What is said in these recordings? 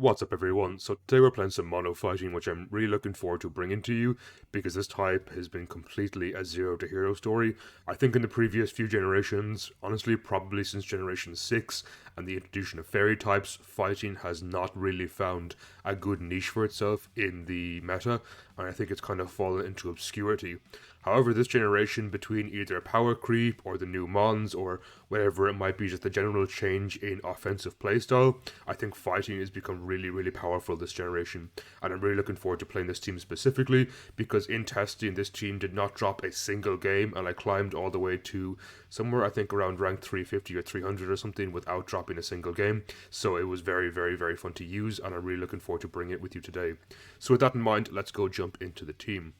What's up everyone, so today we're playing some mono fighting, which I'm really looking forward to bringing to you, because this type has been completely a zero to hero story. I think in the previous few generations, honestly probably since generation 6 and the introduction of fairy types, fighting has not really found a good niche for itself in the meta, and I think it's kind of fallen into obscurity. However, this generation, between either power creep or the new mons or whatever it might be, just the general change in offensive playstyle, I think fighting has become really powerful this generation, and I'm really looking forward to playing this team specifically because in testing this team did not drop a single game, and I climbed all the way to somewhere I think around rank 350 or 300 or something without dropping a single game. So it was very fun to use, and I'm really looking forward to bringing it with you today. So with that in mind, let's go jump into the team.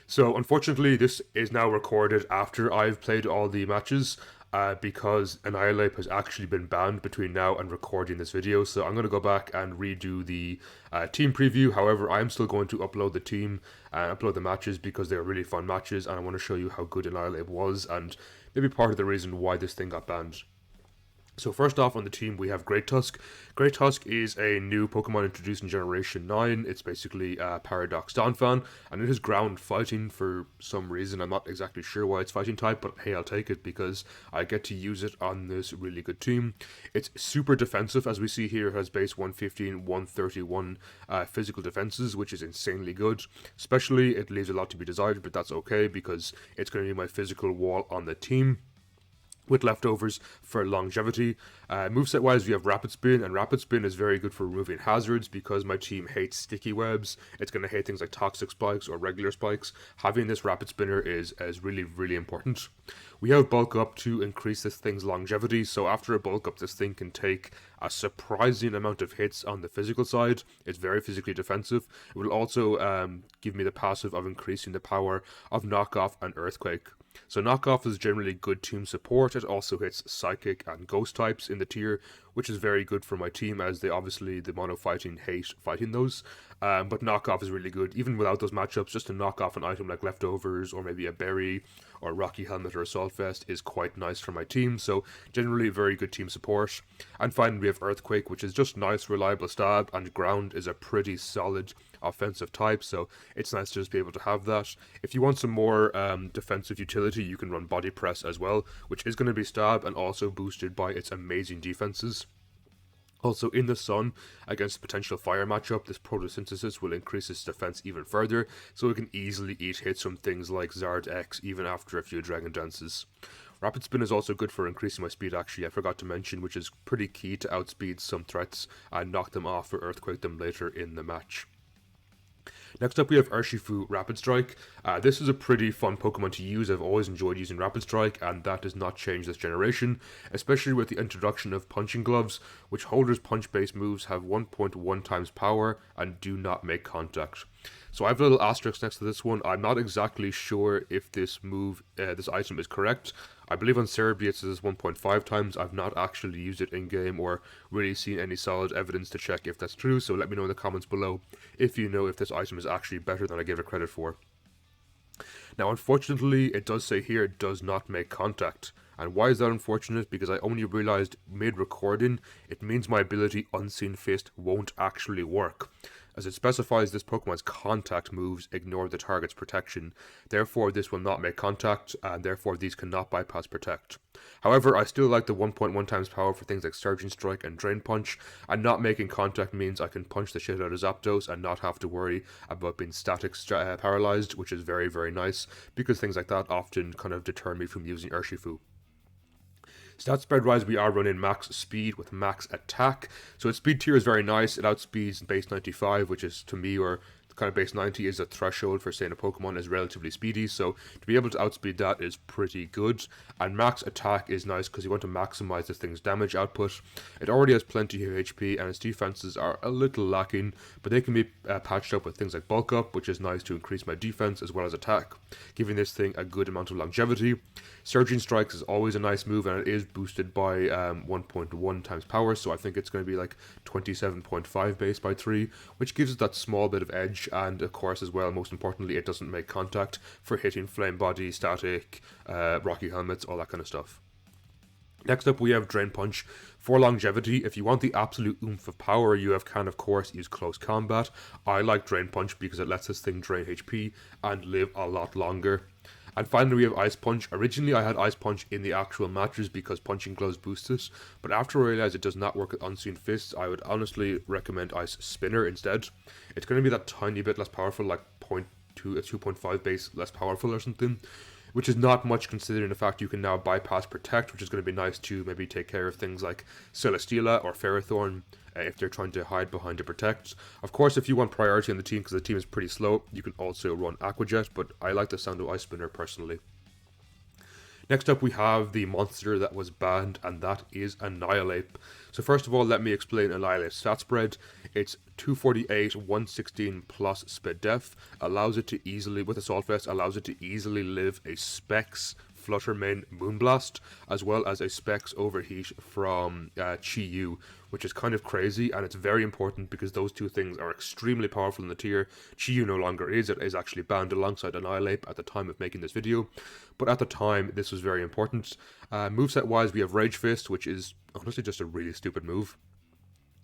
So unfortunately, this is now recorded after I've played all the matches, because Annihilape has actually been banned between now and recording this video. So I'm going to go back and redo the team preview. However, I'm still going to upload the team and upload the matches because they're really fun matches, and I want to show you how good Annihilape was and maybe part of the reason why this thing got banned. So first off on the team we have Great Tusk. Great Tusk is a new Pokemon introduced in Generation 9. It's basically a Paradox Donphan, and it is ground fighting for some reason. I'm not exactly sure why it's fighting type, but hey, I'll take it because I get to use it on this really good team. It's super defensive, as we see here. It has base 115, 131 physical defenses, which is insanely good. Especially, it leaves a lot to be desired, but that's okay because it's going to be my physical wall on the team, with leftovers for longevity. Moveset wise, we have Rapid Spin, and Rapid Spin is very good for removing hazards because my team hates sticky webs. It's going to hate things like toxic spikes or regular spikes. Having this Rapid Spinner is really important. We have Bulk Up to increase this thing's longevity, so after a Bulk Up, this thing can take a surprising amount of hits on the physical side. It's very physically defensive. It will also give me the passive of increasing the power of Knockoff and Earthquake. So Knockoff is generally good team support. It also hits Psychic and Ghost types in the tier, which is very good for my team as they obviously, the mono fighting, hate fighting those. But Knockoff is really good. Even without those matchups, just to knock off an item like Leftovers or maybe a Berry or Rocky Helmet or Assault Vest is quite nice for my team. So generally very good team support. And finally we have Earthquake, which is just nice, reliable stab, and Ground is a pretty solid offensive type, so it's nice to just be able to have that. If you want some more defensive utility, you can run Body Press as well, which is going to be stab and also boosted by its amazing defenses. Also, in the sun, against potential fire matchup, this Photosynthesis will increase its defense even further, so it can easily eat hits from things like Zard X even after a few Dragon Dances. Rapid Spin is also good for increasing my speed, actually, I forgot to mention, which is pretty key to outspeed some threats and knock them off or Earthquake them later in the match. Next up we have Urshifu Rapid Strike. This is a pretty fun Pokemon to use. I've always enjoyed using Rapid Strike, and that does not change this generation, especially with the introduction of Punching Gloves, which holders punch-based moves have 1.1 times power and do not make contact. So I have a little asterisk next to this one. I'm not exactly sure if this move, this item is correct. I believe on Cerebi it says 1.5 times. I've not actually used it in-game or really seen any solid evidence to check if that's true, so let me know in the comments below if you know if this item is actually better than I give it credit for. Now unfortunately, it does say here it does not make contact. And why is that unfortunate? Because I only realized mid-recording it means my ability Unseen Fist won't actually work, as it specifies this Pokemon's contact moves ignore the target's protection. Therefore, this will not make contact, and therefore these cannot bypass protect. However, I still like the 1.1 times power for things like Surging Strike and Drain Punch, and not making contact means I can punch the shit out of Zapdos and not have to worry about being static paralyzed, which is very nice, because things like that often kind of deter me from using Urshifu. Stat spread wise, we are running max speed with max attack. So its speed tier is very nice. It outspeeds base 95, which is to me, or kind of base 90 is a threshold for saying a Pokemon is relatively speedy, so to be able to outspeed that is pretty good. And max attack is nice because you want to maximize this thing's damage output. It already has plenty of HP and its defenses are a little lacking, but they can be patched up with things like Bulk Up, which is nice to increase my defense as well as attack, giving this thing a good amount of longevity. Surging Strikes is always a nice move, and it is boosted by 1.1 times power, so I think it's going to be like 27.5 base by 3, which gives it that small bit of edge. And of course as well, most importantly, it doesn't make contact for hitting Flame Body, Static, Rocky Helmets, all that kind of stuff. Next up, we have Drain Punch. For longevity, if you want the absolute oomph of power, you can, of course, use Close Combat. I like Drain Punch because it lets this thing drain HP and live a lot longer. And finally, we have Ice Punch. Originally, I had Ice Punch in the actual matches because Punching Gloves boosts it, but after I realized it does not work with Unseen Fists, I would honestly recommend Ice Spinner instead. It's going to be that tiny bit less powerful, like 2.5 base less powerful or something, which is not much considering the fact you can now bypass Protect, which is going to be nice to maybe take care of things like Celesteela or Ferrothorn if they're trying to hide behind a Protect. Of course, if you want priority on the team because the team is pretty slow, you can also run Aqua Jet, but I like the sound of Ice Spinner personally. Next up, we have the monster that was banned, and that is Annihilape. So first of all, let me explain Annihilape's stat spread. It's 248, 116 plus Spit Def, allows it to easily, with Assault Vest, allows it to easily live a Specs Fluttermane Moonblast, as well as a Specs Overheat from Chi-Yu, which is kind of crazy, and it's very important because those two things are extremely powerful in the tier. Chi-Yu no longer is, it is actually banned alongside Annihilape at the time of making this video, but at the time, this was very important. Moveset wise, we have Rage Fist, which is honestly just a really stupid move.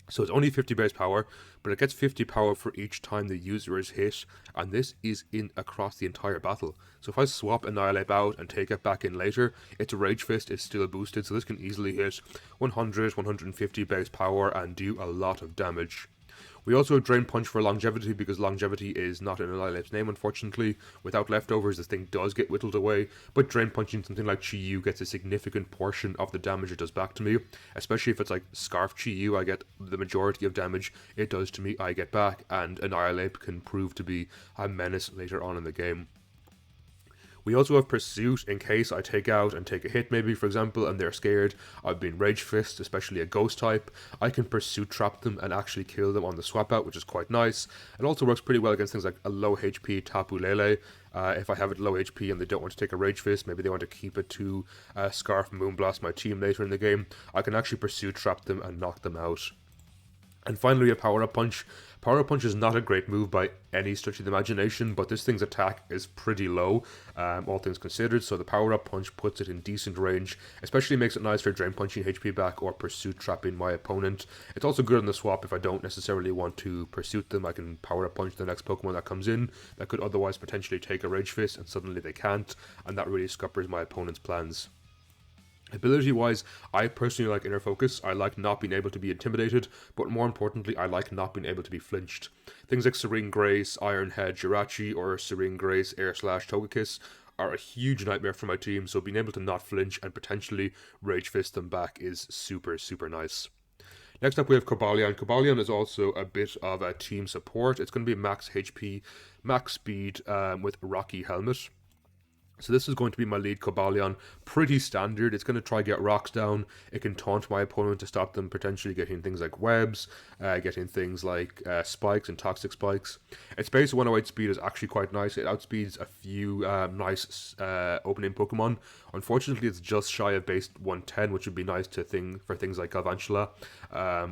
So it's only 50 base power, but it gets 50 power for each time the user is hit, and this is in across the entire battle. So if I swap Annihilape out and take it back in later, its Rage Fist is still boosted, so this can easily hit 100, 150 base power and do a lot of damage. We also have Drain Punch for longevity because longevity is not in Annihilape's name, unfortunately. Without leftovers, this thing does get whittled away, but Drain Punching something like Chi-Yu gets a significant portion of the damage it does back to me, especially if it's like Scarf Chi-Yu, I get the majority of damage it does to me, I get back, and Annihilape can prove to be a menace later on in the game. We also have Pursuit in case I take out and take a hit maybe, for example, and they're scared. I've been Rage Fist, especially a Ghost type. I can Pursuit trap them and actually kill them on the swap out, which is quite nice. It also works pretty well against things like a low HP Tapu Lele. If I have it low HP and they don't want to take a Rage Fist, maybe they want to keep it to Scarf Moonblast my team later in the game, I can actually Pursuit trap them and knock them out. And finally, we have Power Up Punch. Power Up Punch is not a great move by any stretch of the imagination, but this thing's attack is pretty low, all things considered, so the Power Up Punch puts it in decent range, especially makes it nice for Drain Punching HP back or Pursuit trapping my opponent. It's also good on the swap if I don't necessarily want to Pursuit them. I can Power Up Punch the next Pokemon that comes in that could otherwise potentially take a Rage Fist, and suddenly they can't, and that really scuppers my opponent's plans. Ability wise, I personally like Inner Focus. I like not being able to be intimidated, but more importantly, I like not being able to be flinched. Things like Serene Grace, Iron Head, Jirachi, or Serene Grace, Air Slash, Togekiss are a huge nightmare for my team, so being able to not flinch and potentially Rage Fist them back is super, super nice. Next up we have Cobalion. Cobalion is also a bit of a team support. It's going to be max HP, max speed with Rocky Helmet. So this is going to be my lead Cobalion, pretty standard. It's going to try get rocks down. It can taunt my opponent to stop them potentially getting things like webs, getting things like spikes and toxic spikes. Its base 108 speed is actually quite nice. It outspeeds a few nice opening Pokemon. Unfortunately, it's just shy of base 110, which would be nice for things like Galvantula,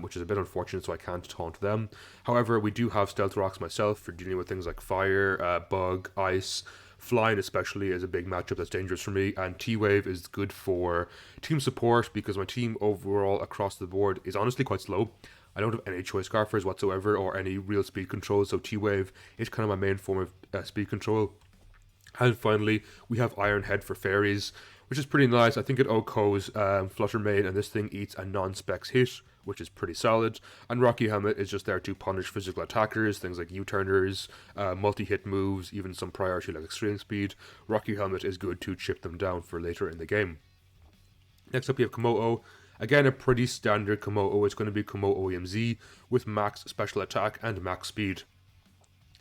which is a bit unfortunate, so I can't taunt them. However, we do have Stealth Rocks myself for dealing with things like fire, bug, ice. Flying especially is a big matchup that's dangerous for me, and T-Wave is good for team support because my team overall across the board is honestly quite slow. I don't have any choice scarfers whatsoever or any real speed control, so T-Wave is kind of my main form of speed control. And finally, we have Iron Head for fairies, which is pretty nice. I think it OHKOs Fluttermane, and this thing eats a non-specs hit, which is pretty solid. And Rocky Helmet is just there to punish physical attackers, things like U-turners, multi-hit moves, even some priority like extreme speed. Rocky Helmet is good to chip them down for later in the game. Next up we have Kommo-o. Again, a pretty standard Kommo-o. It's going to be Kommo-o EMZ with max special attack and max speed.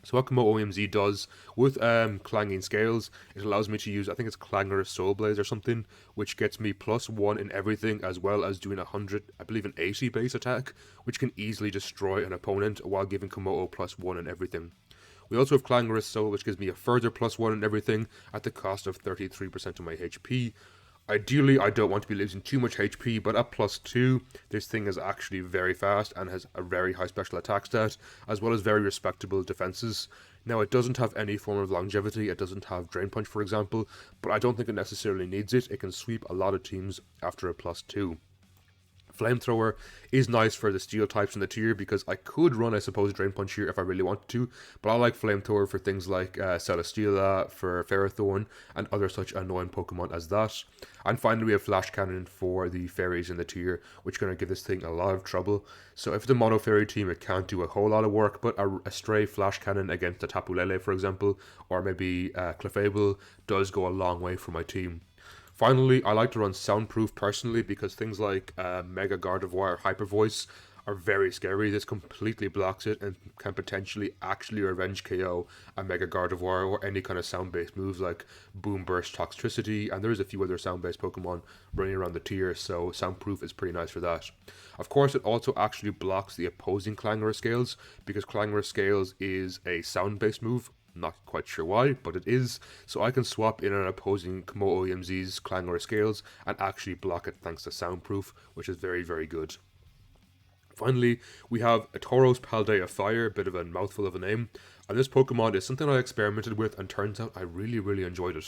So what Kommo-o EMZ does with Clanging Scales, it allows me to use, I think it's Clangorous Soul Blaze or something, which gets me +1 in everything, as well as doing 100, I believe an 80 base attack, which can easily destroy an opponent while giving Kommo-o +1 in everything. We also have Clangorous Soul, which gives me a further +1 in everything at the cost of 33% of my HP. Ideally, I don't want to be losing too much HP, but at +2, this thing is actually very fast and has a very high special attack stat, as well as very respectable defenses. Now, it doesn't have any form of longevity, it doesn't have Drain Punch, for example, but I don't think it necessarily needs it. It can sweep a lot of teams after a +2. Flamethrower is nice for the steel types in the tier because I could run, I suppose, Drain Punch here if I really wanted to, but I like Flamethrower for things like Celesteela, for Ferrothorn, and other such annoying Pokemon as that. And finally, we have Flash Cannon for the fairies in the tier, which is going to give this thing a lot of trouble. So if it's a Mono Fairy team, it can't do a whole lot of work, but a stray Flash Cannon against a Tapu Lele, for example, or maybe Clefable, does go a long way for my team. Finally, I like to run Soundproof personally because things like Mega Gardevoir or Hyper Voice are very scary. This completely blocks it and can potentially actually revenge KO a Mega Gardevoir or any kind of sound-based moves like Boom Burst, Toxtricity, and there's a few other sound-based Pokemon running around the tier, so Soundproof is pretty nice for that. Of course, it also actually blocks the opposing Clangorous Scales because Clangorous Scales is a sound-based move. Not quite sure why, but it is. So I can swap in an opposing Kommo-o EMZ's Clangorous Scales and actually block it thanks to Soundproof, which is very, very good. Finally, we have a Tauros Paldea Fire, a bit of a mouthful of a name. And this Pokemon is something I experimented with and turns out I really, really enjoyed it.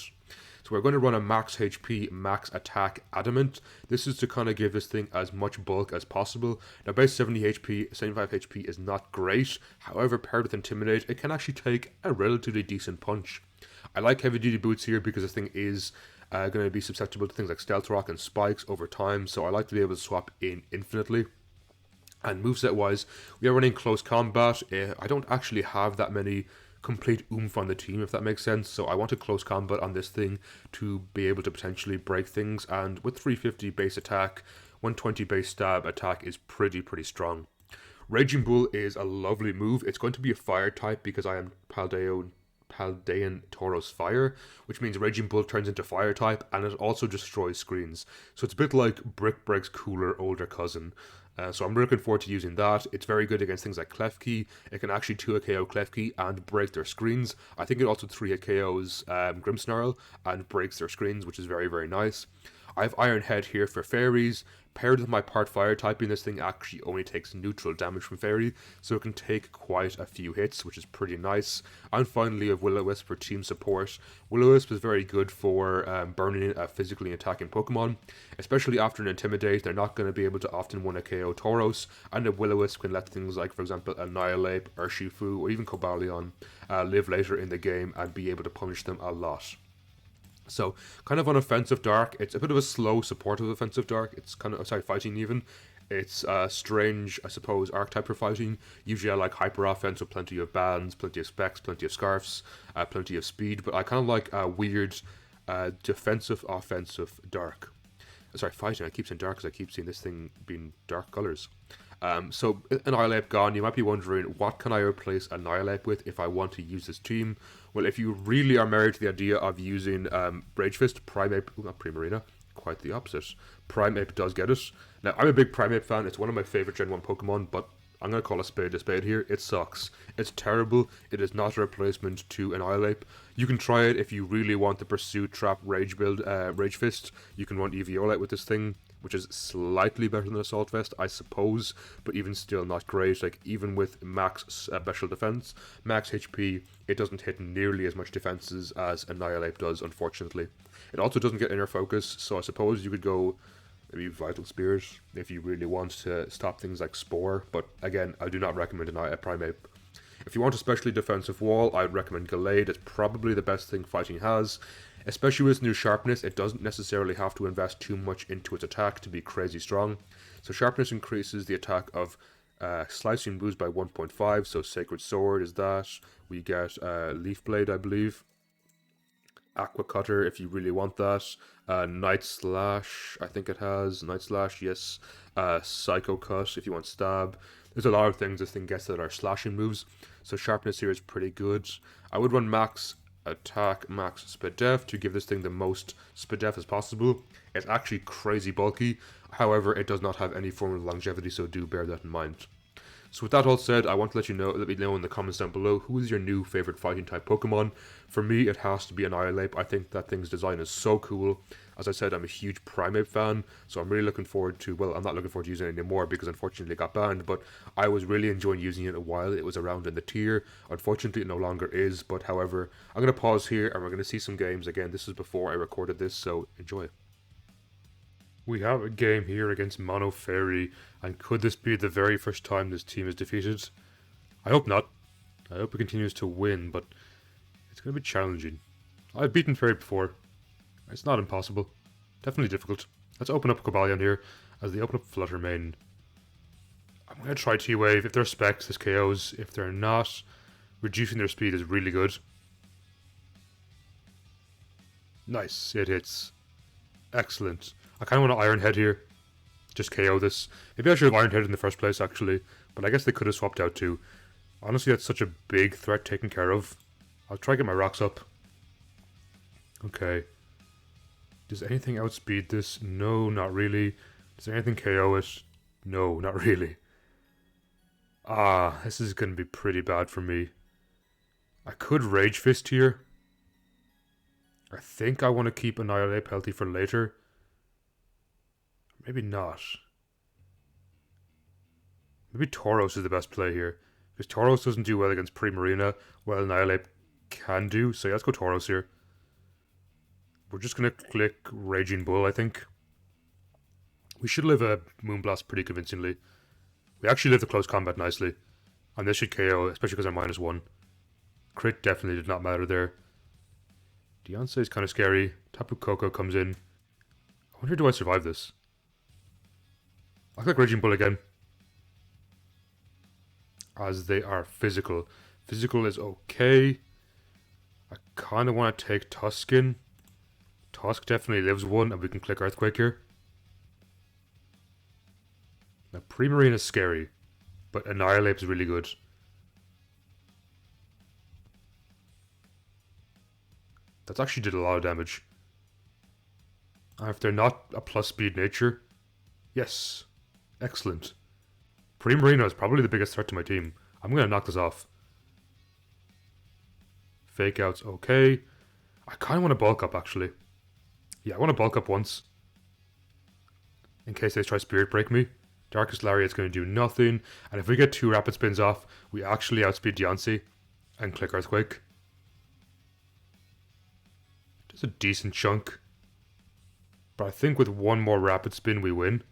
So we're going to run a max HP, max attack Adamant. This is to kind of give this thing as much bulk as possible. Now base 70 HP, 75 HP is not great. However, paired with Intimidate, it can actually take a relatively decent punch. I like heavy duty boots here because this thing is going to be susceptible to things like Stealth Rock and Spikes over time. So I like to be able to swap in infinitely. And moveset wise, we are running Close Combat. I don't actually have that many complete oomph on the team, if that makes sense, so I wanted Close Combat on this thing to be able to potentially break things, and with 350 base attack, 120 base stab attack is pretty strong. Raging Bull is a lovely move. It's going to be a fire type because I am Paldean Tauros Fire, which means Raging Bull turns into fire type, and it also destroys screens. So it's a bit like Brick Break's cooler older cousin. So I'm looking forward to using that. It's very good against things like Klefki. It can actually 2-hit KO Klefki and break their screens. I think it also 3-hit KOs Grimmsnarl and breaks their screens, which is very, very nice. I have Iron Head here for fairies. Paired with my part fire typing, this thing actually only takes neutral damage from fairy, so it can take quite a few hits, which is pretty nice. And finally, I have Will-O-Wisp for team support. Will-O-Wisp is very good for burning a physically attacking Pokemon, especially after an Intimidate. They're not going to be able to often win a KO Tauros, and a Will-O-Wisp can let things like, for example, Annihilape, Urshifu, or even Cobalion live later in the game and be able to punish them a lot. So, kind of on Offensive Dark, it's a bit of a slow, supportive Offensive Dark. It's kind of, fighting even. It's strange, I suppose, archetype for fighting. Usually I like Hyper Offense with plenty of bans, plenty of specs, plenty of scarfs, plenty of speed. But I kind of like weird defensive, offensive Dark. Fighting. I keep saying dark because I keep seeing this thing being dark colors. So Annihilape gone, you might be wondering, what can I replace Annihilape with if I want to use this team? Well, if you really are married to the idea of using Rage Fist, Primeape, not Primarina, quite the opposite. Primeape does get it. Now, I'm a big Primeape fan, it's one of my favourite Gen 1 Pokemon, but I'm going to call a spade here. It sucks. It's terrible. It is not a replacement to Annihilape. You can try it if you really want to pursue Trap Rage build, Rage Fist. You can run Eviolite with this thing, which is slightly better than Assault Vest, I suppose, but even still not great. Like, even with max special defense, max HP, it doesn't hit nearly as much defenses as Annihilape does, unfortunately. It also doesn't get Inner Focus, so I suppose you could go maybe Vital Spirit if you really want to stop things like Spore, but again, I do not recommend a Primeape. If you want a specially defensive wall, I'd recommend Gallade. It's probably the best thing fighting has. Especially with its new sharpness, it doesn't necessarily have to invest too much into its attack to be crazy strong. So sharpness increases the attack of slicing moves by 1.5, so Sacred Sword is that. We get Leaf Blade, I believe. Aqua Cutter if you really want that. Night Slash, I think it has. Night Slash, yes. Psycho Cut if you want Stab. There's a lot of things this thing gets that are slashing moves, so sharpness here is pretty good. I would run max attack, max Spadef to give this thing the most Spadef as possible. It's actually crazy bulky, however it does not have any form of longevity, so do bear that in mind. So with that all said, I want to let me know in the comments down below, who is your new favorite fighting type Pokemon? For me, it has to be Annihilape. I think that thing's design is so cool. As I said, I'm a huge Primeape fan, so I'm really looking forward to, well, I'm not looking forward to using it anymore because unfortunately it got banned, but I was really enjoying using it while it was around in the tier. Unfortunately, it no longer is, but however, I'm going to pause here and we're going to see some games. Again, this is before I recorded this, so enjoy. We have a game here against Mono Fairy, and could this be the very first time this team is defeated? I hope not. I hope it continues to win, but it's going to be challenging. I've beaten Fairy before. It's not impossible. Definitely difficult. Let's open up Cobalion here, as they open up Flutter Mane. I'm going to try T-Wave. If they're specs, this KOs. If they're not, reducing their speed is really good. Nice, it hits. Excellent. I kind of want to Iron Head here. Just KO this. Maybe I should have Iron Head in the first place, actually. But I guess they could have swapped out too. Honestly, that's such a big threat taken care of. I'll try to get my rocks up. Okay. Does anything outspeed this? No, not really. Does anything KO it? No, not really. Ah, this is going to be pretty bad for me. I could Rage Fist here. I think I want to keep Annihilape healthy for later. Maybe not. Maybe Tauros is the best play here. Because Tauros doesn't do well against Primarina, while Annihilape can do. So yeah, let's go Tauros here. We're just going to click Raging Bull, I think. We should live a Moonblast pretty convincingly. We actually lived the close combat nicely. And this should KO, especially because I'm -1. Crit definitely did not matter there. Deoncé is kind of scary. Tapu Koko comes in. I wonder, do I survive this? I'll click Raging Bull again. As they are physical. Physical is okay. I kind of want to take Tusk in. Tusk definitely lives 1, and we can click Earthquake here. Now, Primarina is scary, but Annihilape is really good. That's actually did a lot of damage. And if they're not a plus speed nature, yes, excellent. Primarina is probably the biggest threat to my team. I'm going to knock this off. Fake Out's okay. I kind of want to bulk up, actually. Yeah, I want to bulk up once. In case they try Spirit Break me. Darkest Lariat's going to do nothing. And if we get 2 Rapid Spins off, we actually outspeed Deoncé and click Earthquake. Just a decent chunk. But I think with 1 more Rapid Spin, we win.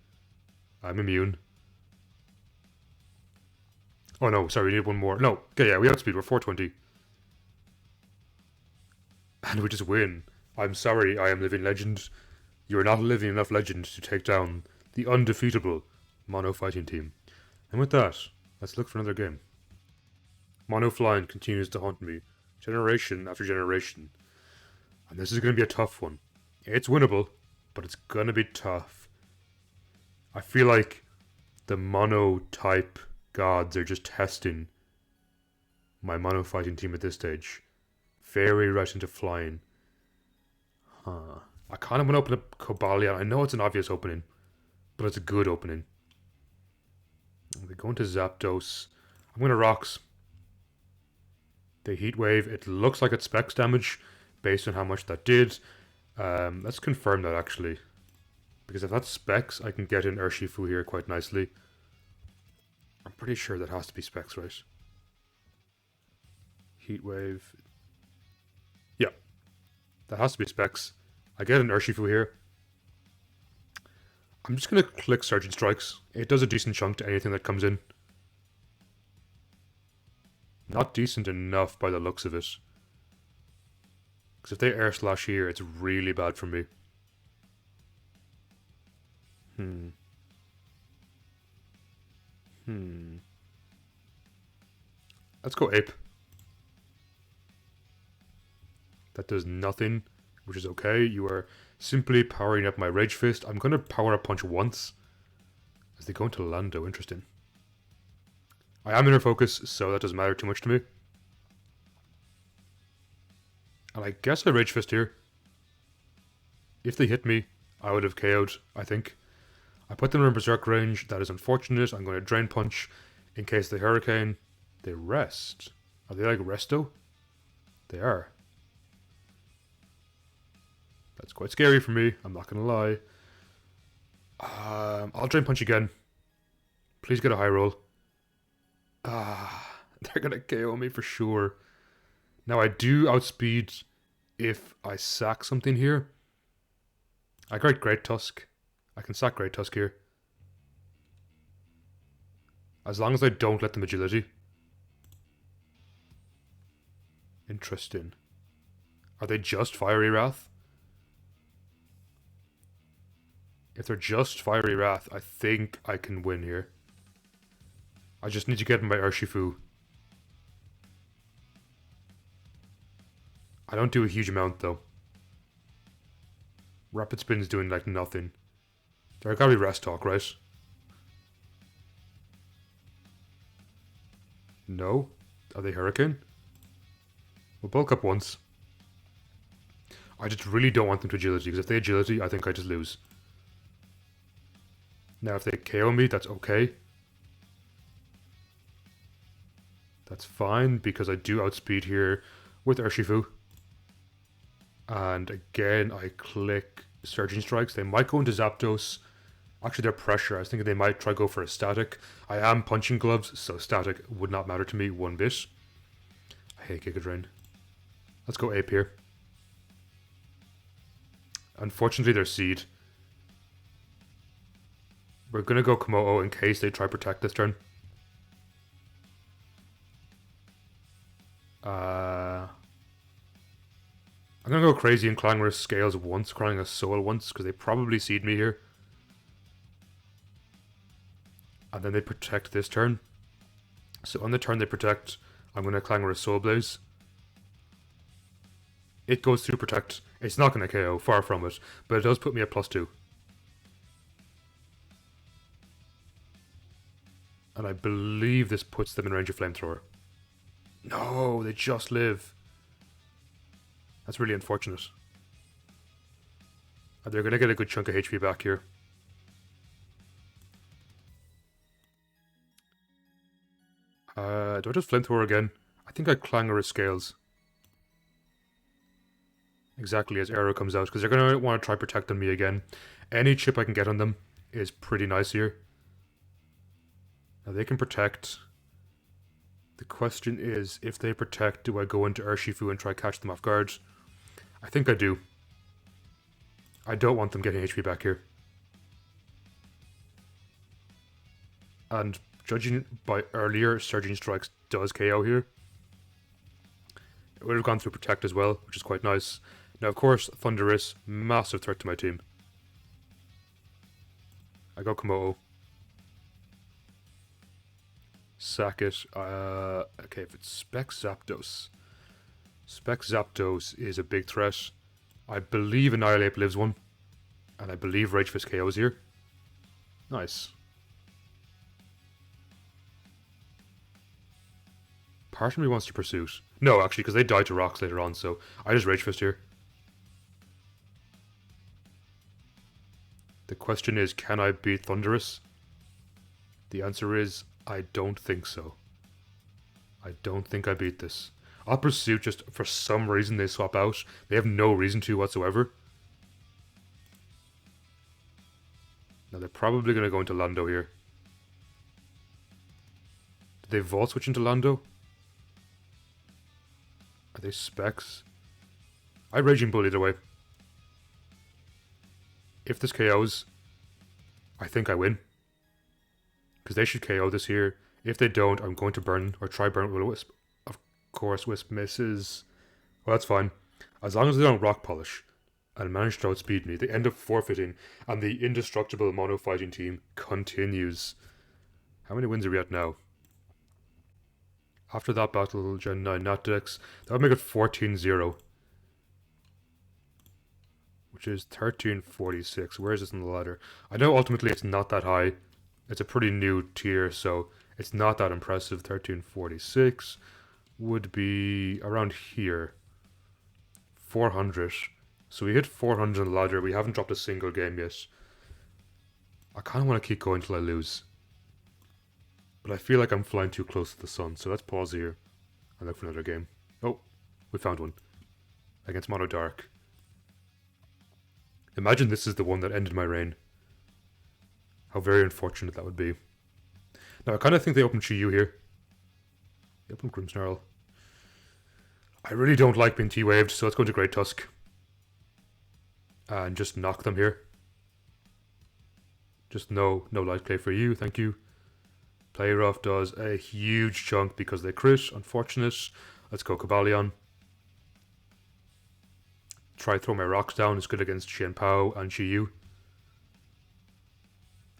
I'm immune. Oh no, sorry, we need 1 more. No, okay, yeah, we outspeed, we're 420. And we just win. I'm sorry, I am living legend. You are not living enough legend to take down the undefeatable Mono fighting team. And with that, let's look for another game. Mono Flying continues to haunt me, generation after generation. And this is going to be a tough one. It's winnable, but it's going to be tough. I feel like the Monotype gods are just testing my Mono fighting team at this stage. Very right into flying. I kind of want to open up Cobalion. I know it's an obvious opening, but it's a good opening. We go into Zapdos. I'm going to Rocks. The Heat Wave, it looks like it specs damage based on how much that did. Let's confirm that actually. Because if that's specs, I can get in Urshifu here quite nicely. I'm pretty sure that has to be specs, right? Heat Wave. Yeah. That has to be specs. I get an Urshifu here. I'm just going to click Surging Strikes. It does a decent chunk to anything that comes in. Not decent enough by the looks of it. Because if they Air Slash here, it's really bad for me. Let's go Ape. That does nothing, which is okay. You are simply powering up my Rage Fist. I'm going to power up Punch once. As they go into Lando, interesting. I am inner focus, so that doesn't matter too much to me. And I guess I Rage Fist here. If they hit me, I would have KO'd, I think. I put them in Berserk range. That is unfortunate. I'm going to Drain Punch. In case the Hurricane, they rest. Are they like resto? They are. That's quite scary for me, I'm not gonna lie. I'll Drain Punch again. Please get a high roll. They're gonna KO me for sure. Now I do outspeed if I sack something here. I got Great Tusk. I can sack Great Tusk here. As long as I don't let them agility. Interesting. Are they just Fiery Wrath? If they're just Fiery Wrath, I think I can win here. I just need to get my Urshifu. I don't do a huge amount though. Rapid Spin's doing like nothing. There gotta be Rest Talk, right? No? Are they Hurricane? We'll bulk up once. I just really don't want them to agility, because if they agility, I think I just lose. Now if they KO me, that's okay. That's fine, because I do outspeed here with Urshifu. And again, I click Surging Strikes. They might go into Zapdos. Actually, they're Pressure. I was thinking they might try go for a Static. I am Punching Gloves, so Static would not matter to me one bit. I hate Giga Drain. Let's go Ape here. Unfortunately, they're Seed. We're going to go Kommo-o in case they try Protect this turn. I'm going to go crazy and Clangorous Scales once, crying a Soul once, because they probably Seed me here. And then they Protect this turn. So on the turn they Protect, I'm going to Clangorous Soul Blaze. It goes through Protect. It's not going to KO, far from it, but it does put me at +2. And I believe this puts them in range of Flamethrower. No, they just live. That's really unfortunate. And they're going to get a good chunk of HP back here. Do I just Flamethrower again? I think I Clangorous Scales. Exactly as Arrow comes out, because they're going to want to try Protect on me again. Any chip I can get on them is pretty nice here. Now they can Protect. The question is, if they Protect, do I go into Urshifu and try catch them off guard? I think I do. I don't want them getting HP back here. And judging by earlier, Surging Strikes does KO here. It would have gone through Protect as well, which is quite nice. Now, of course, Thundurus, massive threat to my team. I go Kommo-o. Sack it. Okay, if it's Spec Zapdos. Spec Zapdos is a big threat. I believe Annihilape lives one. And I believe Rage Fist KOs here. Nice. Part of me wants to Pursuit. No, actually, because they die to rocks later on, so I just Rage Fist here. The question is, can I beat Thundurus? The answer is, I don't think so. I don't think I beat this. I'll Pursuit, just for some reason they swap out. They have no reason to whatsoever. Now they're probably going to go into Lando here. Did they Volt Switch into Lando? Are they Specs? I Raging Bull either way. If this KOs, I think I win. Because they should KO this here. If they don't, I'm going to burn, or try burn with a Wisp. Of course, Wisp misses. Well, that's fine. As long as they don't Rock Polish and manage to outspeed me, they end up forfeiting, and the indestructible mono fighting team continues. How many wins are we at now? After that battle, Gen 9 Natdex, that would make it 14-0. Which is 1346. Where is this on the ladder? I know ultimately it's not that high. It's a pretty new tier, so it's not that impressive. 1346 would be around here. 400. So we hit 400 on the ladder. We haven't dropped a single game yet. I kind of want to keep going till I lose. But I feel like I'm flying too close to the sun, so let's pause here and look for another game. Oh, we found one. Against Mono Dark. Imagine this is the one that ended my reign. How very unfortunate that would be. Now, I kind of think they opened Chi-Yu here. They opened Grimmsnarl. I really don't like being T-waved, so let's go to Great Tusk. And just knock them here. Just no light clay for you, thank you. Play Rough does a huge chunk because they crit, unfortunate. Let's go Cobalion. Try throw my rocks down, it's good against Shenpao and Chi-Yu.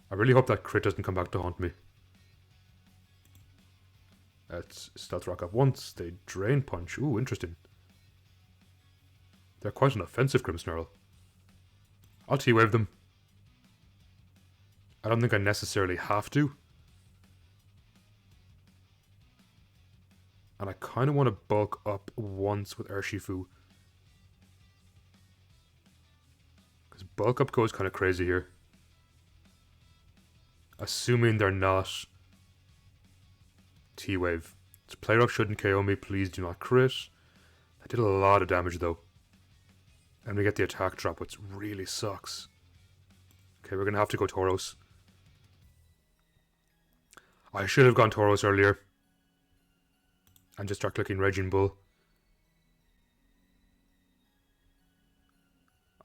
I really hope that crit doesn't come back to haunt me. Let's Stealth Rock up once, they Drain Punch, ooh, interesting. They're quite an offensive Grimmsnarl. I'll T-Wave them. I don't think I necessarily have to. And I kind of want to bulk up once with Urshifu. Because bulk up goes kind of crazy here. Assuming they're not T-Wave. So Play Rough shouldn't KO me, please do not crit. I did a lot of damage though. And we get the attack drop, which really sucks. Okay, we're going to have to go Tauros. I should have gone Tauros earlier. And just start clicking Raging Bull.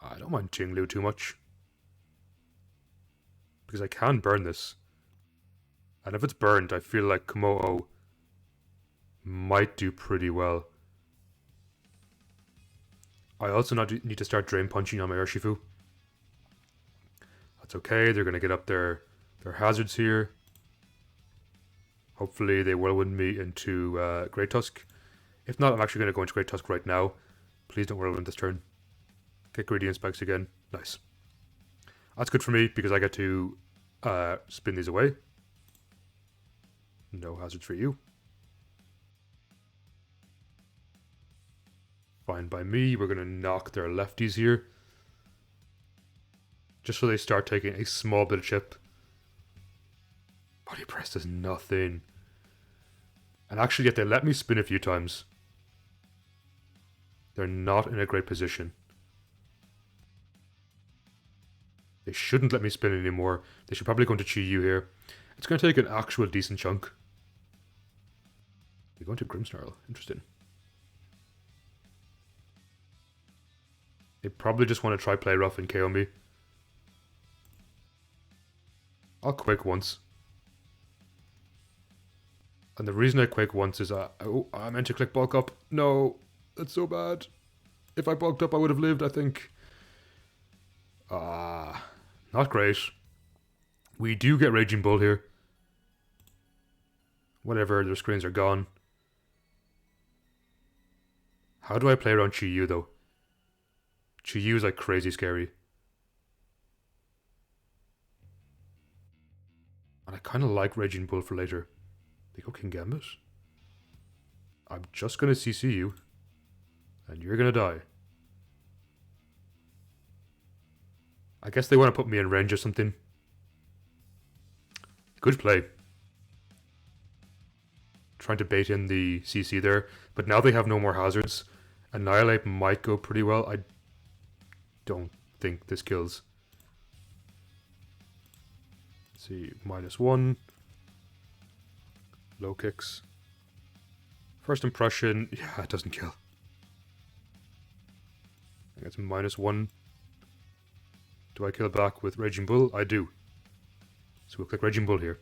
I don't mind Jinglu too much. Because I can burn this. And if it's burned, I feel like Kommo-o might do pretty well. I also need to start Drain Punching on my Urshifu. That's okay, they're going to get up their hazards here. Hopefully they whirlwind me into Great Tusk. If not, I'm actually going to go into Great Tusk right now. Please don't whirlwind this turn. Get Gradient Spikes again. Nice. That's good for me because I get to spin these away. No hazards for you. Fine by me. We're going to knock their lefties here. Just so they start taking a small bit of chip. Body Press does nothing. And actually, yet they let me spin a few times. They're not in a great position. They shouldn't let me spin anymore. They should probably go into Chi-Yu here. It's going to take an actual decent chunk. They go into Grimmsnarl. Interesting. They probably just want to try Play Rough and KO me. I'll Quake once. And the reason I Quake once is I meant to click bulk up. No, that's so bad. If I bulked up, I would have lived, I think. Not great. We do get Raging Bull here. Whatever, their screens are gone. How do I play around Chi-Yu though? Chi-Yu is like crazy scary. And I kind of like Raging Bull for later. They go King Gambit. I'm just going to CC you. And you're going to die. I guess they want to put me in range or something. Good play. Trying to bait in the CC there. But now they have no more hazards. Annihilape might go pretty well. I don't think this kills. Let's see, -1. Low kicks. First impression, yeah, it doesn't kill. I think it's -1. Do I kill back with Raging Bull? I do. So we'll click Raging Bull here.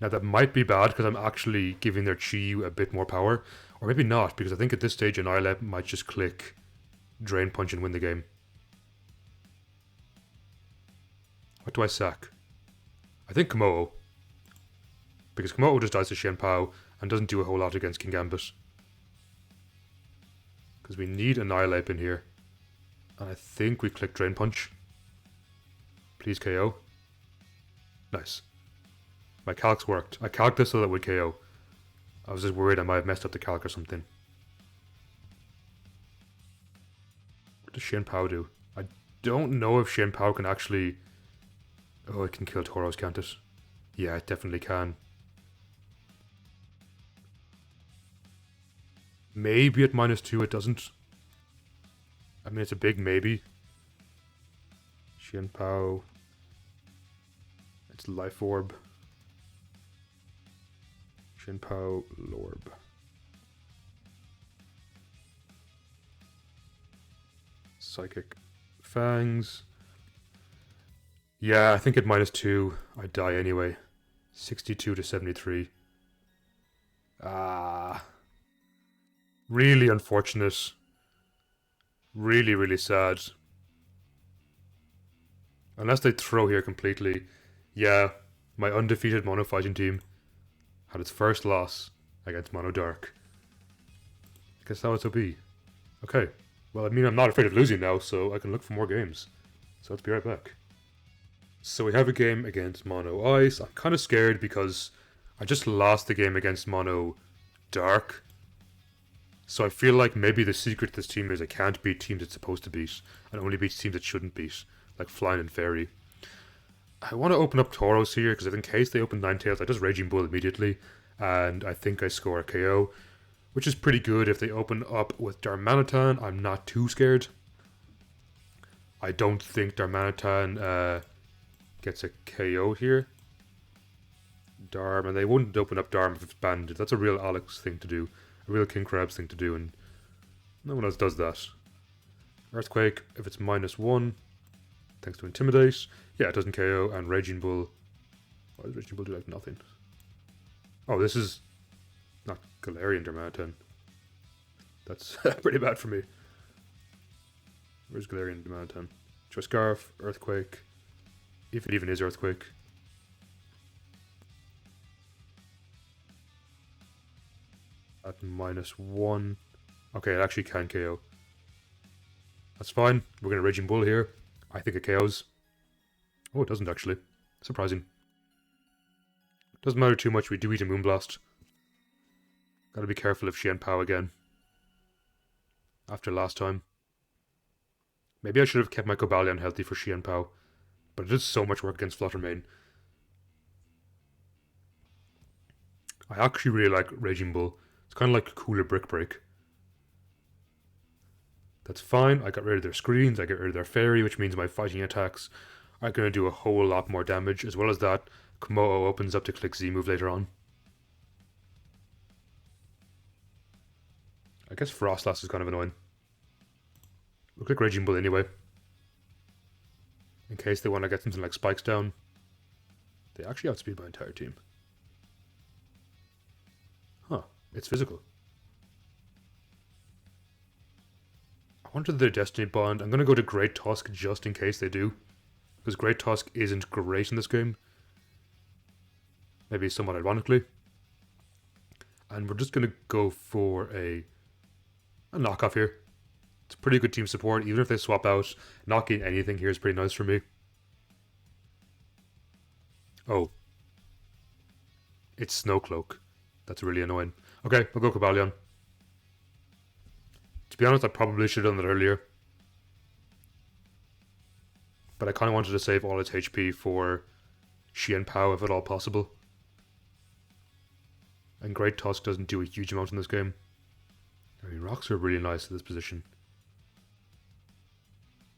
Now that might be bad because I'm actually giving their Chi-Yu a bit more power. Or maybe not, because I think at this stage Annihilape might just click Drain Punch and win the game. What do I sack? I think Kommo-o. Because Kommo-o just dies to Shenpao and doesn't do a whole lot against King Gambit. Because we need Annihilape in here. And I think we click Drain Punch. Please KO. Nice. My calcs worked. I calced this so that it would KO. I was just worried I might have messed up the calc or something. What does Shenpao do? I don't know if Shenpao can actually... Oh, it can kill Tauros, can't it? Yeah, it definitely can. Maybe at -2 it doesn't. I mean, it's a big maybe. Xianpao. It's Life Orb. Xianpao, Lorb. Psychic Fangs. Yeah, I think at -2 I die anyway. 62 to 73. Really unfortunate. Really, really sad. Unless they throw here completely. Yeah, my undefeated mono fighting team had its first loss against Mono Dark. Guess how it'll be. Okay, well, I mean, I'm not afraid of losing now, so I can look for more games. So let's be right back. So we have a game against Mono Ice. I'm kind of scared because I just lost the game against Mono Dark. So I feel like maybe the secret to this team is I can't beat teams it's supposed to beat, and only beat teams it shouldn't beat, like Flying and Fairy. I want to open up Tauros here, because in case they open Ninetales, I just Raging Bull immediately, and I think I score a KO, which is pretty good. If they open up with Darmanitan, I'm not too scared. I don't think Darmanitan gets a KO here. Darm, and they wouldn't open up Darm if it's banded. That's a real Alex thing to do. A real King Krabs thing to do, and no one else does that. Earthquake, if it's -1, thanks to Intimidate. Yeah, it doesn't KO, and Raging Bull. Why does Raging Bull do like nothing? Oh, this is not Galarian Darmanitan. That's pretty bad for me. Where's Galarian Darmanitan? Try Scarf, Earthquake. If it even is Earthquake. At -1. Okay, it actually can KO. That's fine. We're going to Raging Bull here. I think it KOs. Oh, it doesn't actually. Surprising. Doesn't matter too much. We do eat a Moonblast. Gotta be careful of Xianpao again. After last time. Maybe I should have kept my Cobalion healthy for Xianpao. But it does so much work against Fluttermane. I actually really like Raging Bull. It's kind of like cooler Brick Break. That's fine. I got rid of their screens. I get rid of their fairy, which means my fighting attacks are going to do a whole lot more damage. As well as that, Kommo-o opens up to click Z move later on. I guess Frostlass is kind of annoying. We'll click Raging Bull anyway. In case they want to get something like Spikes down. They actually outspeed my entire team. Huh. It's physical. I wanted their Destiny Bond. I'm going to go to Great Tusk just in case they do. Because Great Tusk isn't great in this game. Maybe somewhat ironically. And we're just going to go for a knockoff here. It's pretty good team support. Even if they swap out, not getting anything here is pretty nice for me. Oh. It's Snowcloak. That's really annoying. Okay, we'll go Cobalion. To be honest, I probably should have done that earlier. But I kind of wanted to save all its HP for Xianpao if at all possible. And Great Tusk doesn't do a huge amount in this game. I mean, rocks are really nice at this position.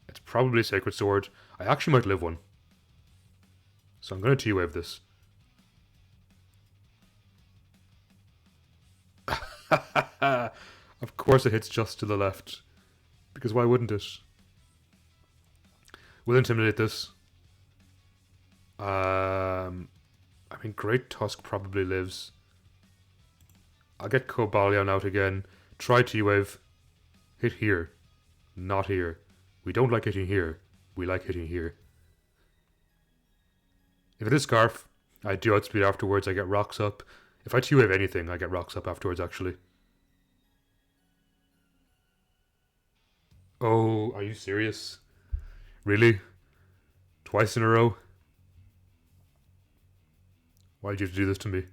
It's probably Sacred Sword. I actually might live one. So I'm going to T-Wave this. Of course it hits just to the left. Because why wouldn't it? We'll Intimidate this. I mean, Great Tusk probably lives. I'll get Cobalion out again. Try T-Wave. Hit here. Not here. We don't like hitting here. We like hitting here. If it is Scarf, I do outspeed afterwards. I get rocks up. If I T-Wave anything, I get rocks up afterwards, actually. Oh, are you serious? Really? Twice in a row? Why did you have to do this to me?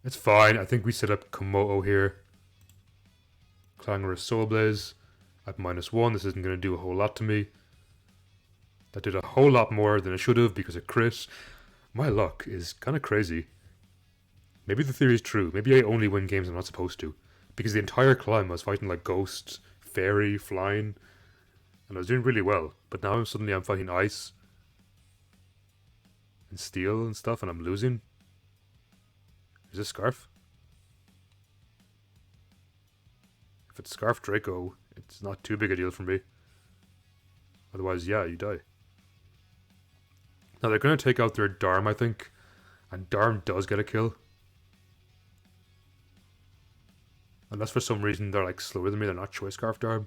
It's fine. I think we set up Kommo-o here. Clangorous Soul Blaze at -1. This isn't going to do a whole lot to me. That did a whole lot more than it should have because it crit. My luck is kind of crazy. Maybe the theory is true. Maybe I only win games I'm not supposed to. Because the entire climb I was fighting like Ghost, Fairy, Flying, and I was doing really well. But now suddenly I'm fighting Ice and Steel and stuff, and I'm losing. Is this Scarf? If it's Scarf Draco, it's not too big a deal for me. Otherwise, yeah, you die. Now they're going to take out their Darm, I think. And Darm does get a kill. Unless for some reason they're like slower than me, they're not Choice Scarf Darm.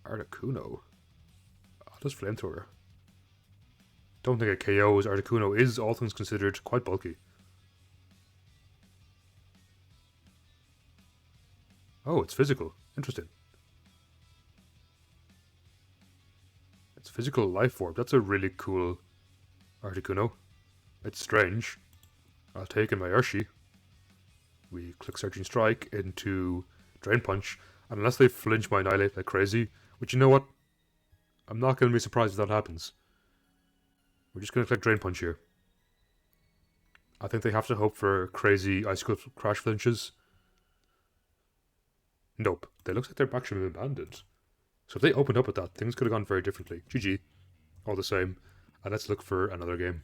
Articuno. Oh, just Flamethrower. Don't think it KOs. Articuno is, all things considered, quite bulky. Oh, it's physical. Interesting. It's physical life orb. That's a really cool Articuno. It's strange. I'll take in my Urshi. We click Surging Strike into Drain Punch. And unless they flinch my Annihilape like crazy, which you know what? I'm not going to be surprised if that happens. We're just going to click Drain Punch here. I think they have to hope for crazy Icicle Crash flinches. Nope. They look like they're actually been abandoned. So if they opened up with that, things could have gone very differently. GG. All the same. And let's look for another game.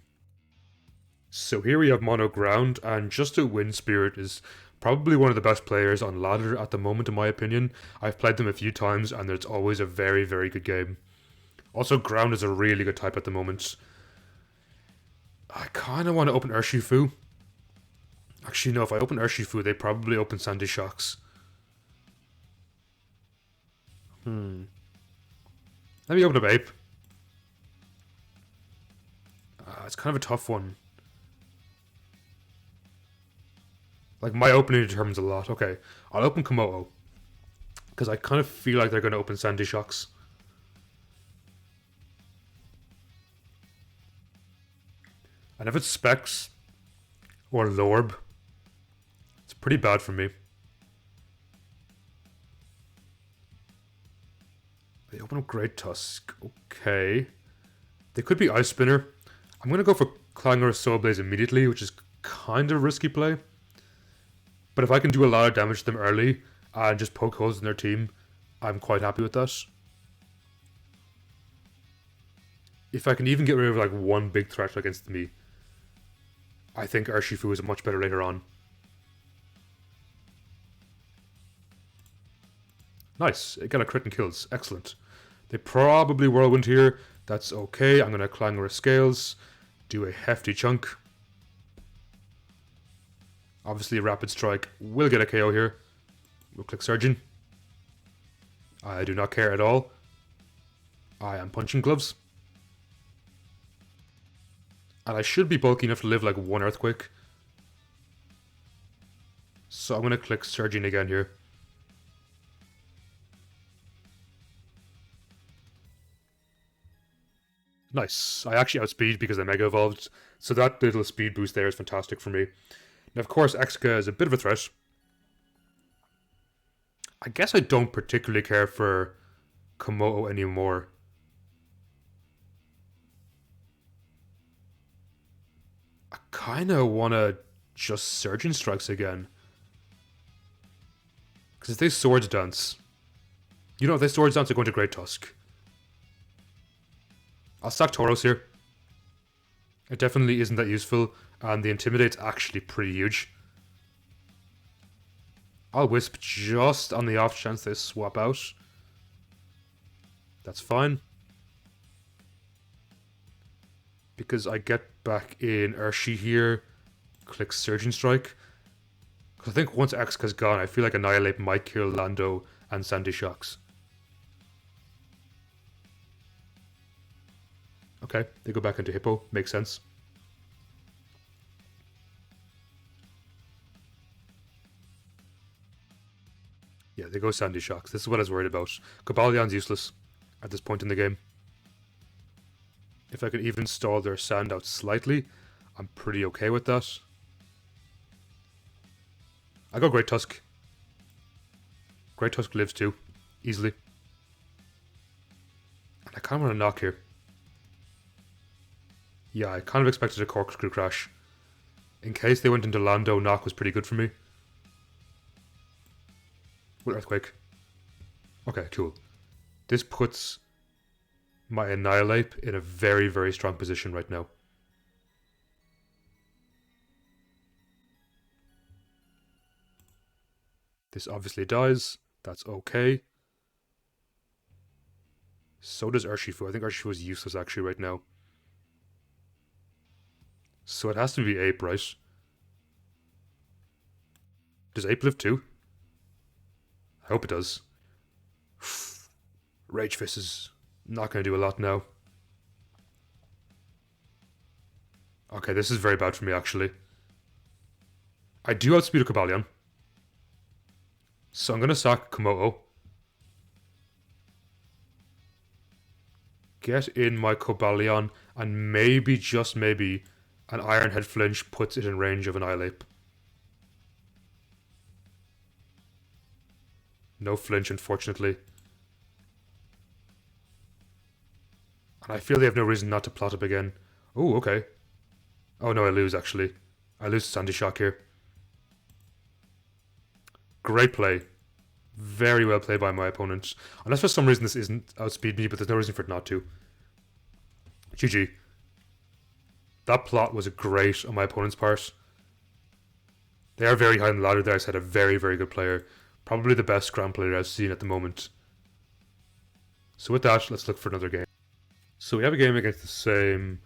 So here we have Mono Ground, and Just a Wind Spirit is probably one of the best players on ladder at the moment, in my opinion. I've played them a few times, and it's always a very, very good game. Also, Ground is a really good type at the moment. I kind of want to open Urshifu. Actually, no, if I open Urshifu, they probably open Sandy Shocks. Let me open up Ape. It's kind of a tough one. Like, my opening determines a lot. Okay, I'll open Kommo-o. Because I kind of feel like they're going to open Sandy Shocks. And if it's Specs or Lorb, it's pretty bad for me. They open up Great Tusk. Okay. They could be Ice Spinner. I'm going to go for Clangor or Soul Blaze immediately, which is kind of a risky play. But if I can do a lot of damage to them early and just poke holes in their team, I'm quite happy with that. If I can even get rid of like one big threat against me, I think Urshifu is much better later on. Nice, it got a crit and kills. Excellent. They probably Whirlwind here. That's okay. I'm going to Clangor Scales, do a hefty chunk. Obviously, Rapid Strike will get a KO here. We'll click Surgeon. I do not care at all. I am Punching Gloves. And I should be bulky enough to live like one Earthquake. So I'm going to click Surging again here. Nice. I actually outspeed because I Mega Evolved. So that little speed boost there is fantastic for me. Now, of course, Exca is a bit of a threat. I guess I don't particularly care for Kommo-o anymore. I kind of want to just Surgeon Strikes again. Because if they Swords Dance... You know, if they Swords Dance, they're going to Great Tusk. I'll stack Tauros here. It definitely isn't that useful, and the Intimidate's actually pretty huge. I'll Wisp just on the off chance they swap out. That's fine. Because I get back in Urshi here, click Surgeon Strike. Because I think once Exca's gone, I feel like Annihilape might kill Lando and Sandy Shocks. Okay, they go back into Hippo. Makes sense. Yeah, they go Sandy Shocks. This is what I was worried about. Cobalion's useless at this point in the game. If I could even stall their Sand out slightly, I'm pretty okay with that. I go Great Tusk. Great Tusk lives too, easily. And I kind of want to knock here. Yeah, I kind of expected a corkscrew crash. In case they went into Lando, knock was pretty good for me. With Earthquake. Okay, cool. This puts my Annihilape in a very, very strong position right now. This obviously dies. That's okay. So does Urshifu. I think Urshifu is useless actually right now. So it has to be Ape, right? Does Ape live too? I hope it does. Rage Fist is not going to do a lot now. Okay, this is very bad for me actually. I do outspeed a Cobalion. So I'm going to sack Kommo-o. Get in my Cobalion, and maybe, just maybe, an Iron Head Flinch puts it in range of an Annihilape. No flinch, unfortunately. And I feel they have no reason not to plot up again. Oh, okay. Oh no, I lose actually. I lose to Sandy Shock here. Great play. Very well played by my opponent. Unless for some reason this isn't outspeed me, but there's no reason for it not to. GG. That plot was great on my opponent's part. They are very high on the ladder there. I said a very, very good player. Probably the best ground player I've seen at the moment. So with that, let's look for another game. So we have a game against the same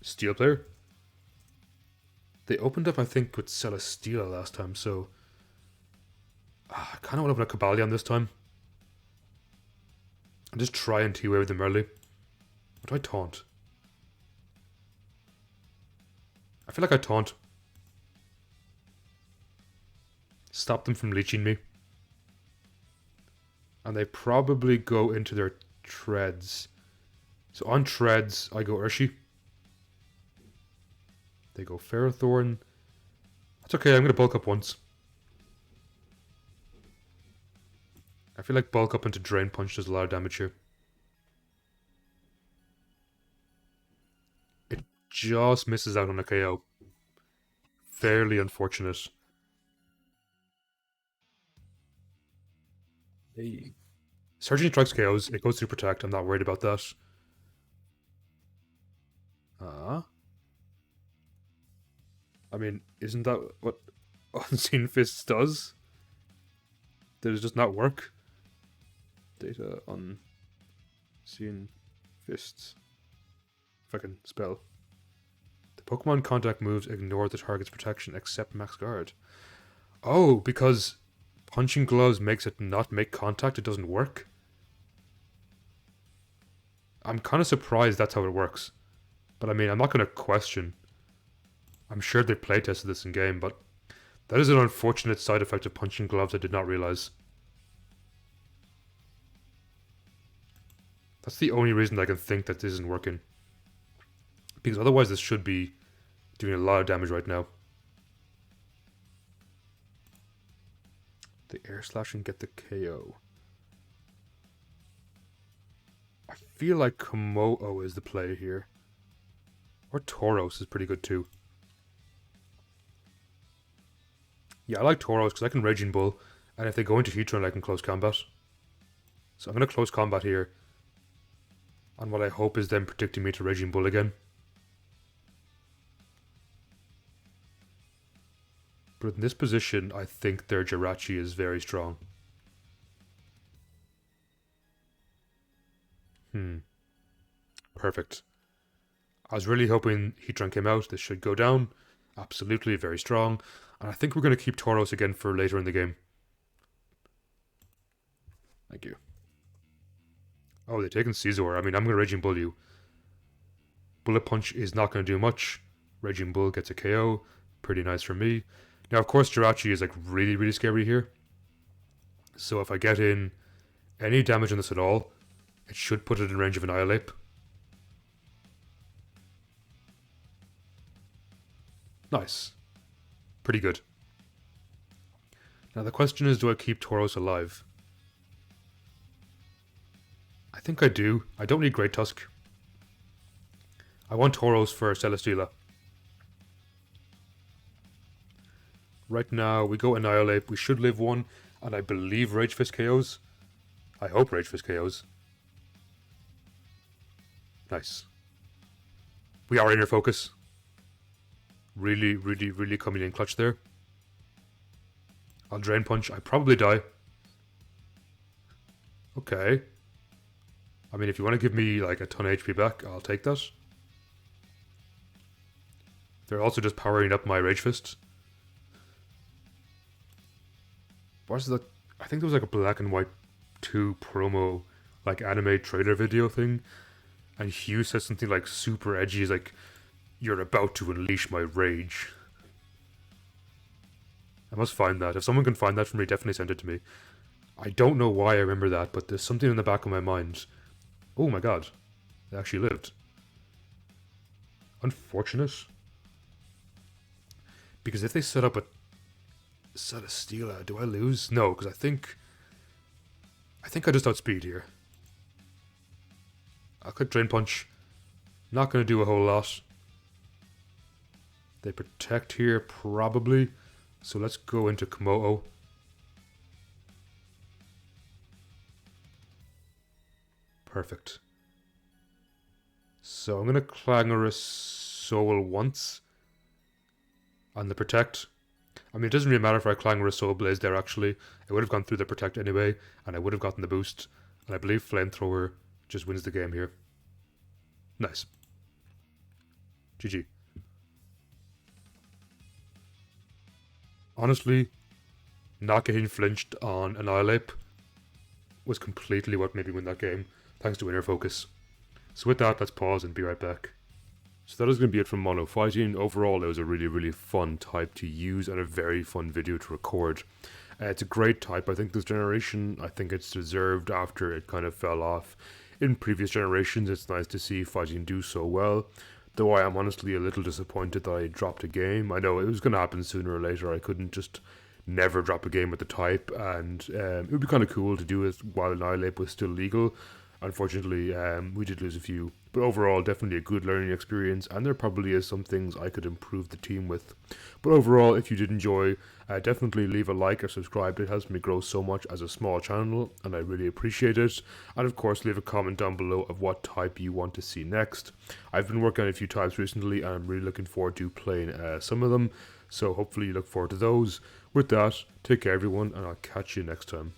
Steel player. They opened up, I think, with Celesteela last time, so I kind of want to open a Cobalion this time. And just try and T-Wave them early. What do I taunt? I feel like I taunt. Stop them from leeching me. And they probably go into their treads. So on treads, I go Urshi. They go Ferrothorn. That's okay, I'm going to bulk up once. I feel like bulk up into Drain Punch does a lot of damage here. It just misses out on a KO. Fairly unfortunate. Hey. Surging Strikes KOs, it goes through Protect, I'm not worried about that. I mean, isn't that what Unseen Fists does? Did it just not work? Data Unseen Fists. If I can spell. The Pokemon contact moves ignore the target's protection except Max Guard. Oh, because Punching Gloves makes it not make contact, it doesn't work? I'm kind of surprised that's how it works. But I mean, I'm not going to question. I'm sure they playtested this in game, but that is an unfortunate side effect of Punching Gloves I did not realize. That's the only reason I can think that this isn't working. Because otherwise this should be doing a lot of damage right now. The Air Slash and get the KO. I feel like Kommo-o is the play here. Or Tauros is pretty good too. Yeah, I like Tauros because I can Raging Bull, and if they go into Heatran, I can close combat. So I'm going to close combat here. And what I hope is them predicting me to Raging Bull again. But in this position, I think their Jirachi is very strong. Perfect. I was really hoping Heatran came out. This should go down. Absolutely, very strong. And I think we're going to keep Tauros again for later in the game. Thank you. Oh, they've taken Caesar. I mean, I'm going to Raging Bull you. Bullet Punch is not going to do much. Raging Bull gets a KO. Pretty nice for me. Now, of course, Jirachi is like really, really scary here. So if I get in any damage on this at all, it should put it in range of an Annihilape. Nice. Pretty good. Now the question is, do I keep Tauros alive? I think I do. I don't need Great Tusk. I want Tauros for Celesteela. Right now, we go Annihilape. We should live one, and I believe Rage Fist KOs. I hope Rage Fist KOs. Nice. We are inner focus. Really, really, really coming in clutch there. I'll Drain Punch. I probably die. Okay. I mean, if you want to give me like a ton of HP back, I'll take that. They're also just powering up my Rage Fist. What's that? I think there was like a Black and White 2 promo, like anime trailer video thing. And Hugh says something like super edgy. He's like, "You're about to unleash my rage." I must find that. If someone can find that for me, definitely send it to me. I don't know why I remember that, but there's something in the back of my mind. Oh my god. They actually lived. Unfortunate. Because if they set up a Celesteela, do I lose? No, because I think I just outspeed here. I'll click Drain Punch. Not going to do a whole lot. They protect here, probably. So let's go into Kommo-o. Perfect. So I'm going to Clangorous Soul once. On the Protect. I mean, it doesn't really matter if I Clangorous Soul Blaze there, actually. It would have gone through the Protect anyway, and I would have gotten the boost. And I believe Flamethrower just wins the game here. Nice. GG. Honestly, not getting flinched on Annihilape was completely what made me win that game, thanks to inner focus. So with that, let's pause and be right back. So that is going to be it from Mono Fighting. Overall, it was a really, really fun type to use and a very fun video to record. It's a great type. I think this generation, I think it's deserved after it kind of fell off. In previous generations, it's nice to see Fighting do so well. Though I am honestly a little disappointed that I dropped a game. I know it was going to happen sooner or later. I couldn't just never drop a game with the type. And it would be kind of cool to do it while Annihilape was still legal. Unfortunately, we did lose a few, but overall, definitely a good learning experience, and there probably is some things I could improve the team with. But overall, if you did enjoy, definitely leave a like or subscribe. It helps me grow so much as a small channel, and I really appreciate it. And of course, leave a comment down below of what type you want to see next. I've been working on a few types recently, and I'm really looking forward to playing some of them, so hopefully you look forward to those. With that, take care everyone, and I'll catch you next time.